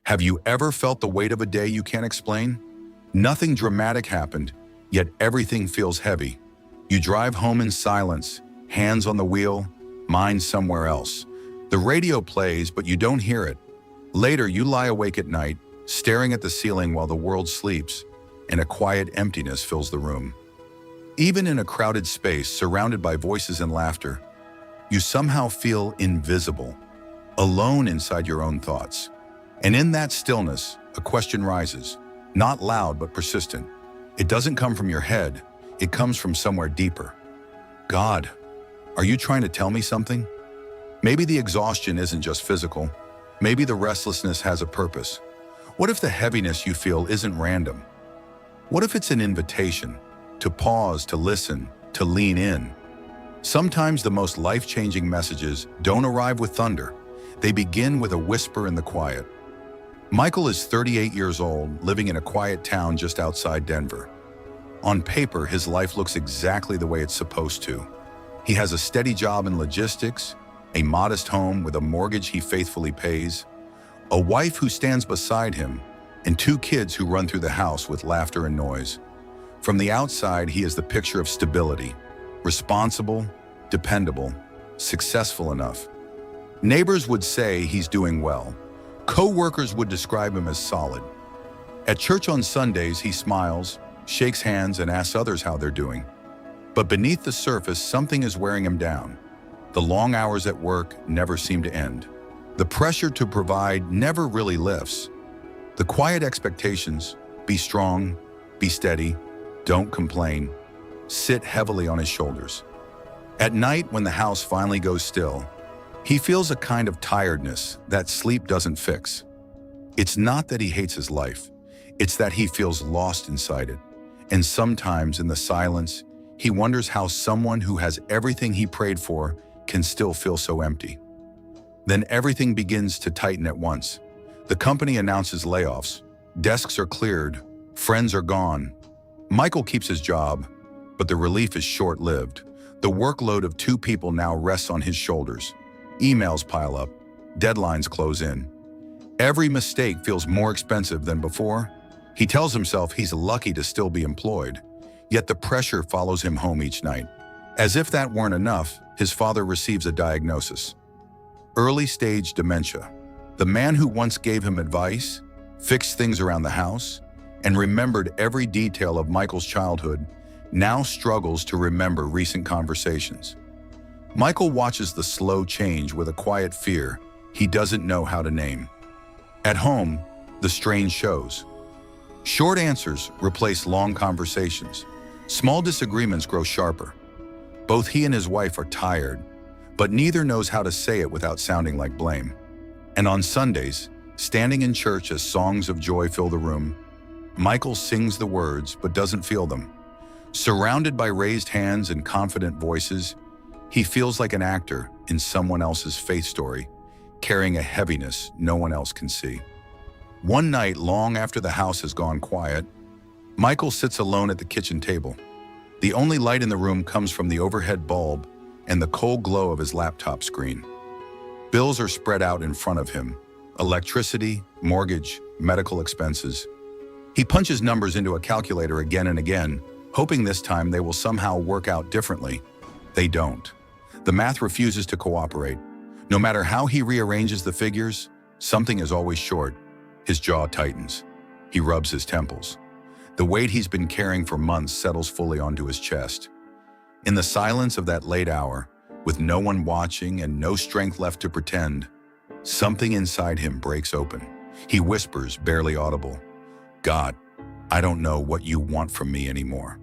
Have you ever felt the weight of a day you can't explain? Nothing dramatic happened, yet everything feels heavy. You drive home in silence, hands on the wheel, mind somewhere else. The radio plays, but you don't hear it. Later, you lie awake at night, staring at the ceiling while the world sleeps, and a quiet emptiness fills the room. Even in a crowded space surrounded by voices and laughter, you somehow feel invisible, alone inside your own thoughts. And in that stillness, a question rises, not loud but persistent. It doesn't come from your head, it comes from somewhere deeper. God, are you trying to tell me something? Maybe the exhaustion isn't just physical. Maybe the restlessness has a purpose. What if the heaviness you feel isn't random? What if it's an invitation to pause, to listen, to lean in? Sometimes the most life-changing messages don't arrive with thunder. They begin with a whisper in the quiet. Michael is 38 years old, living in a quiet town just outside Denver. On paper, his life looks exactly the way it's supposed to. He has a steady job in logistics, a modest home with a mortgage he faithfully pays, a wife who stands beside him, and 2 kids who run through the house with laughter and noise. From the outside, he is the picture of stability, responsible, dependable, successful enough. Neighbors would say he's doing well. Co-workers would describe him as solid. At church on Sundays, he smiles, shakes hands, and asks others how they're doing. But beneath the surface, something is wearing him down. The long hours at work never seem to end. The pressure to provide never really lifts. The quiet expectations, be strong, be steady, don't complain, sit heavily on his shoulders. At night, when the house finally goes still, he feels a kind of tiredness that sleep doesn't fix. It's not that he hates his life, it's that he feels lost inside it. And sometimes in the silence, he wonders how someone who has everything he prayed for can still feel so empty. Then everything begins to tighten at once. The company announces layoffs, desks are cleared, friends are gone. Michael keeps his job, but the relief is short-lived. The workload of 2 people now rests on his shoulders. Emails pile up, deadlines close in. Every mistake feels more expensive than before. He tells himself he's lucky to still be employed, yet the pressure follows him home each night. As if that weren't enough, his father receives a diagnosis. Early-stage dementia. The man who once gave him advice, fixed things around the house, and remembered every detail of Michael's childhood, now struggles to remember recent conversations. Michael watches the slow change with a quiet fear he doesn't know how to name. At home, the strain shows. Short answers replace long conversations. Small disagreements grow sharper. Both he and his wife are tired, but neither knows how to say it without sounding like blame. And on Sundays, standing in church as songs of joy fill the room, Michael sings the words but doesn't feel them. Surrounded by raised hands and confident voices, he feels like an actor in someone else's faith story, carrying a heaviness no one else can see. One night, long after the house has gone quiet, Michael sits alone at the kitchen table. The only light in the room comes from the overhead bulb and the cold glow of his laptop screen. Bills are spread out in front of him: electricity, mortgage, medical expenses. He punches numbers into a calculator again and again, hoping this time they will somehow work out differently. They don't. The math refuses to cooperate. No matter how he rearranges the figures, something is always short. His jaw tightens. He rubs his temples. The weight he's been carrying for months settles fully onto his chest. In the silence of that late hour, with no one watching and no strength left to pretend, something inside him breaks open. He whispers, barely audible, "God, I don't know what you want from me anymore."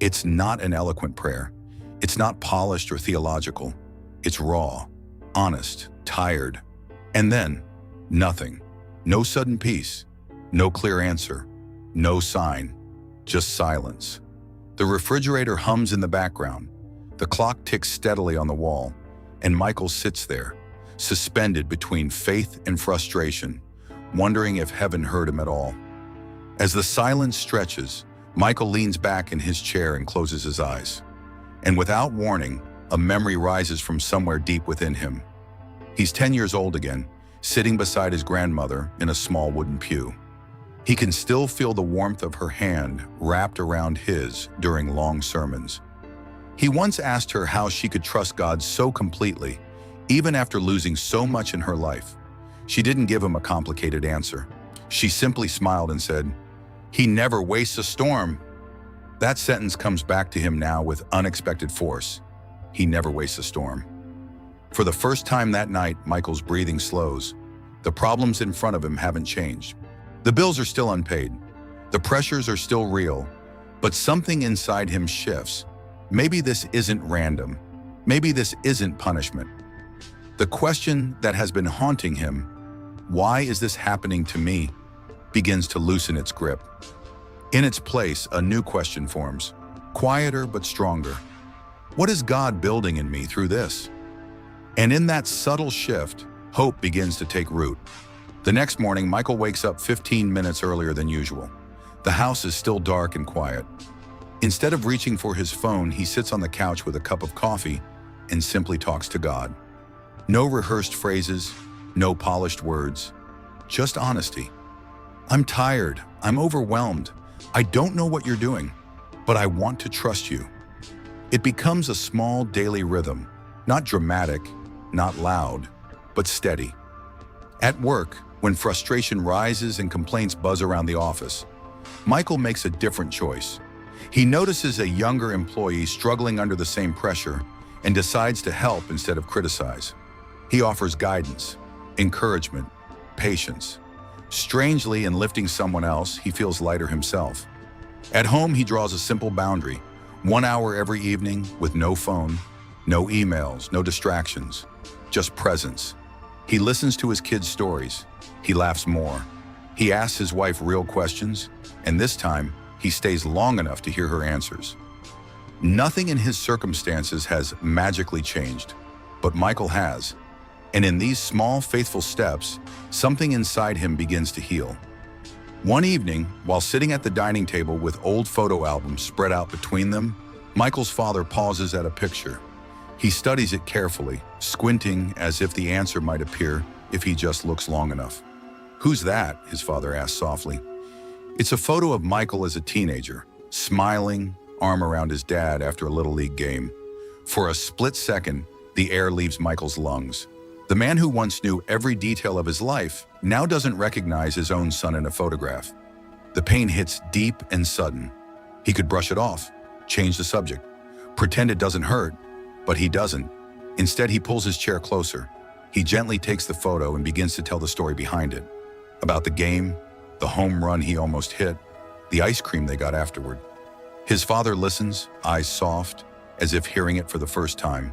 It's not an eloquent prayer. It's not polished or theological. It's raw, honest, tired. And then, nothing. No sudden peace. No clear answer. No sign. Just silence. The refrigerator hums in the background. The clock ticks steadily on the wall, and Michael sits there, suspended between faith and frustration, wondering if heaven heard him at all. As the silence stretches, Michael leans back in his chair and closes his eyes. And without warning, a memory rises from somewhere deep within him. He's 10 years old again, sitting beside his grandmother in a small wooden pew. He can still feel the warmth of her hand wrapped around his during long sermons. He once asked her how she could trust God so completely, even after losing so much in her life. She didn't give him a complicated answer. She simply smiled and said, "He never wastes a storm." That sentence comes back to him now with unexpected force. He never wastes a storm. For the first time that night, Michael's breathing slows. The problems in front of him haven't changed. The bills are still unpaid. The pressures are still real, but something inside him shifts. Maybe this isn't random. Maybe this isn't punishment. The question that has been haunting him, "Why is this happening to me?" begins to loosen its grip. In its place, a new question forms, quieter but stronger. What is God building in me through this? And in that subtle shift, hope begins to take root. The next morning, Michael wakes up 15 minutes earlier than usual. The house is still dark and quiet. Instead of reaching for his phone, he sits on the couch with a cup of coffee and simply talks to God. No rehearsed phrases, no polished words, just honesty. "I'm tired, I'm overwhelmed. I don't know what you're doing, but I want to trust you." It becomes a small daily rhythm, not dramatic, not loud, but steady. At work, when frustration rises and complaints buzz around the office, Michael makes a different choice. He notices a younger employee struggling under the same pressure and decides to help instead of criticize. He offers guidance, encouragement, patience. Strangely, in lifting someone else, he feels lighter himself. At home, he draws a simple boundary, 1 hour every evening with no phone, no emails, no distractions, just presence. He listens to his kids' stories. He laughs more. He asks his wife real questions, and this time, he stays long enough to hear her answers. Nothing in his circumstances has magically changed, but Michael has. And in these small, faithful steps, something inside him begins to heal. One evening, while sitting at the dining table with old photo albums spread out between them, Michael's father pauses at a picture. He studies it carefully, squinting as if the answer might appear if he just looks long enough. "Who's that?" his father asks softly. It's a photo of Michael as a teenager, smiling, arm around his dad after a Little League game. For a split second, the air leaves Michael's lungs. The man who once knew every detail of his life now doesn't recognize his own son in a photograph. The pain hits deep and sudden. He could brush it off, change the subject, pretend it doesn't hurt, but he doesn't. Instead, he pulls his chair closer. He gently takes the photo and begins to tell the story behind it. About the game, the home run he almost hit, the ice cream they got afterward. His father listens, eyes soft, as if hearing it for the first time.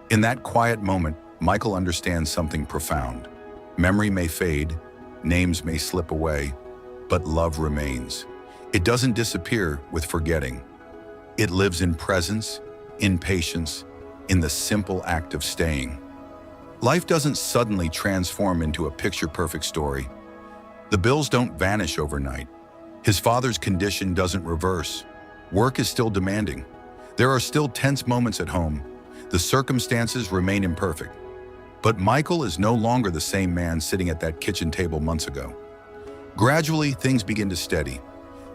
In that quiet moment, Michael understands something profound. Memory may fade, names may slip away, but love remains. It doesn't disappear with forgetting. It lives in presence, in patience, in the simple act of staying. Life doesn't suddenly transform into a picture-perfect story. The bills don't vanish overnight. His father's condition doesn't reverse. Work is still demanding. There are still tense moments at home. The circumstances remain imperfect. But Michael is no longer the same man sitting at that kitchen table months ago. Gradually, things begin to steady.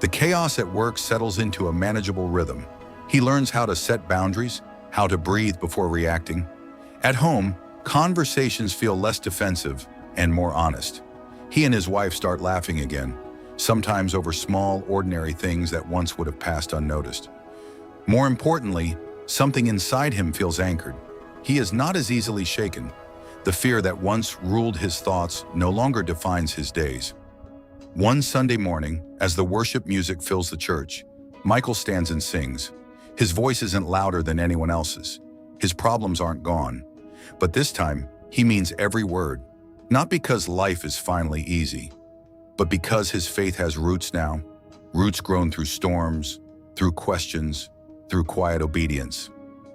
The chaos at work settles into a manageable rhythm. He learns how to set boundaries, how to breathe before reacting. At home, conversations feel less defensive and more honest. He and his wife start laughing again, sometimes over small, ordinary things that once would have passed unnoticed. More importantly, something inside him feels anchored. He is not as easily shaken. The fear that once ruled his thoughts no longer defines his days. One Sunday morning, as the worship music fills the church, Michael stands and sings. His voice isn't louder than anyone else's. His problems aren't gone. But this time, he means every word. Not because life is finally easy, but because his faith has roots now. Roots grown through storms, through questions, through quiet obedience.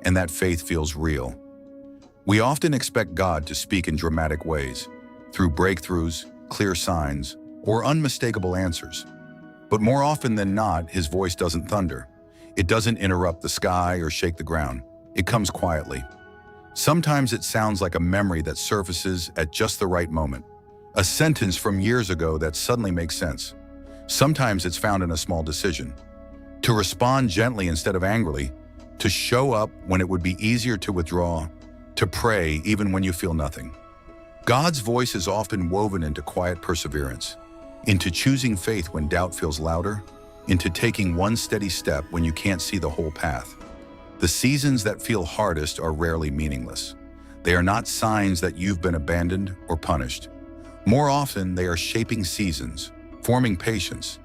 And that faith feels real. We often expect God to speak in dramatic ways, through breakthroughs, clear signs, or unmistakable answers. But more often than not, his voice doesn't thunder. It doesn't interrupt the sky or shake the ground. It comes quietly. Sometimes it sounds like a memory that surfaces at just the right moment, a sentence from years ago that suddenly makes sense. Sometimes it's found in a small decision. To respond gently instead of angrily, to show up when it would be easier to withdraw, to pray even when you feel nothing. God's voice is often woven into quiet perseverance, into choosing faith when doubt feels louder, into taking one steady step when you can't see the whole path. The seasons that feel hardest are rarely meaningless. They are not signs that you've been abandoned or punished. More often, they are shaping seasons, forming patience,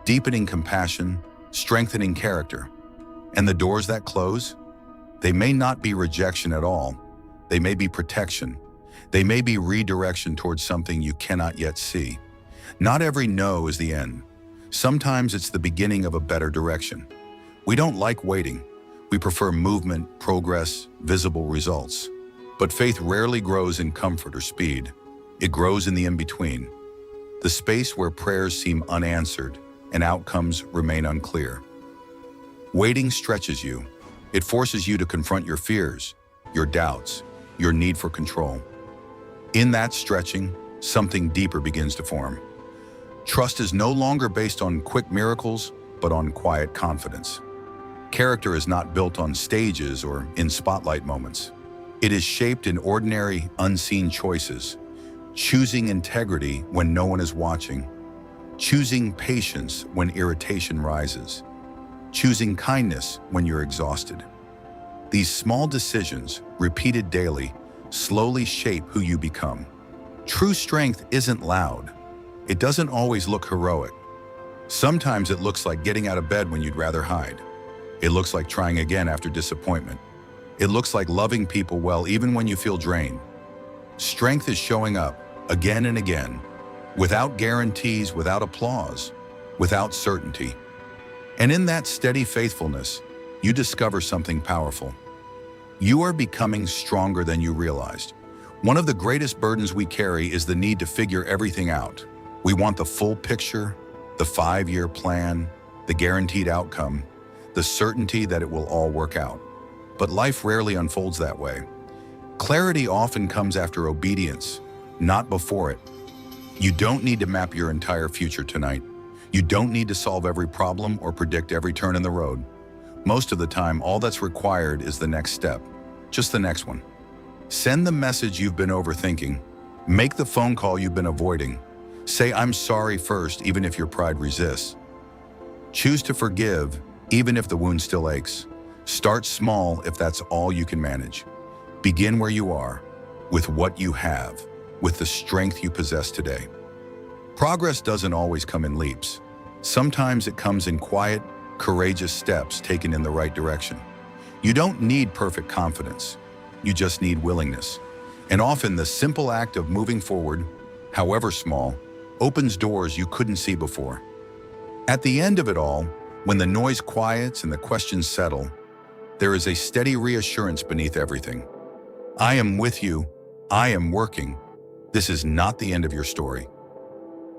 deepening compassion, strengthening character. And the doors that close, they may not be rejection at all. They may be protection. They may be redirection towards something you cannot yet see. Not every no is the end. Sometimes it's the beginning of a better direction. We don't like waiting. We prefer movement, progress, visible results. But faith rarely grows in comfort or speed. It grows in the in-between, the space where prayers seem unanswered and outcomes remain unclear. Waiting stretches you. It forces you to confront your fears, your doubts, your need for control. In that stretching, something deeper begins to form. Trust is no longer based on quick miracles, but on quiet confidence. Character is not built on stages or in spotlight moments. It is shaped in ordinary, unseen choices, choosing integrity when no one is watching, choosing patience when irritation rises, choosing kindness when you're exhausted. These small decisions, repeated daily, slowly shape who you become. True strength isn't loud. It doesn't always look heroic. Sometimes it looks like getting out of bed when you'd rather hide. It looks like trying again after disappointment. It looks like loving people well even when you feel drained. Strength is showing up again and again, without guarantees, without applause, without certainty. And in that steady faithfulness, you discover something powerful. You are becoming stronger than you realized. One of the greatest burdens we carry is the need to figure everything out. We want the full picture, the 5-year plan, the guaranteed outcome, the certainty that it will all work out. But life rarely unfolds that way. Clarity often comes after obedience, not before it. You don't need to map your entire future tonight. You don't need to solve every problem or predict every turn in the road. Most of the time, all that's required is the next step, just the next one. Send the message you've been overthinking. Make the phone call you've been avoiding. Say I'm sorry first, even if your pride resists. Choose to forgive, even if the wound still aches. Start small if that's all you can manage. Begin where you are, with what you have, with the strength you possess today. Progress doesn't always come in leaps. Sometimes it comes in quiet, courageous steps taken in the right direction. You don't need perfect confidence. You just need willingness. And often the simple act of moving forward, however small, opens doors you couldn't see before. At the end of it all, when the noise quiets and the questions settle, there is a steady reassurance beneath everything. I am with you. I am working. This is not the end of your story.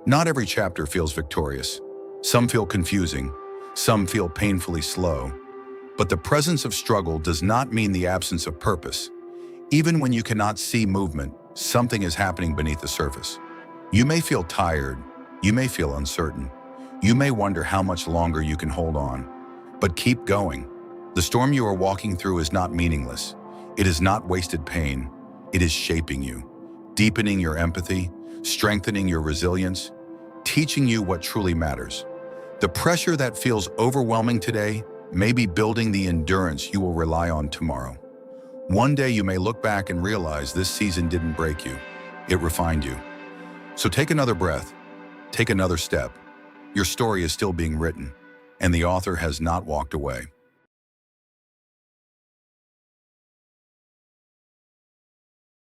Not every chapter feels victorious. Some feel confusing. Some feel painfully slow. But the presence of struggle does not mean the absence of purpose. Even when you cannot see movement, something is happening beneath the surface. You may feel tired. You may feel uncertain. You may wonder how much longer you can hold on. But keep going. The storm you are walking through is not meaningless. It is not wasted pain. It is shaping you, deepening your empathy, strengthening your resilience, teaching you what truly matters. The pressure that feels overwhelming today may be building the endurance you will rely on tomorrow. One day you may look back and realize this season didn't break you. It refined you. So take another breath. Take another step. Your story is still being written, and the author has not walked away.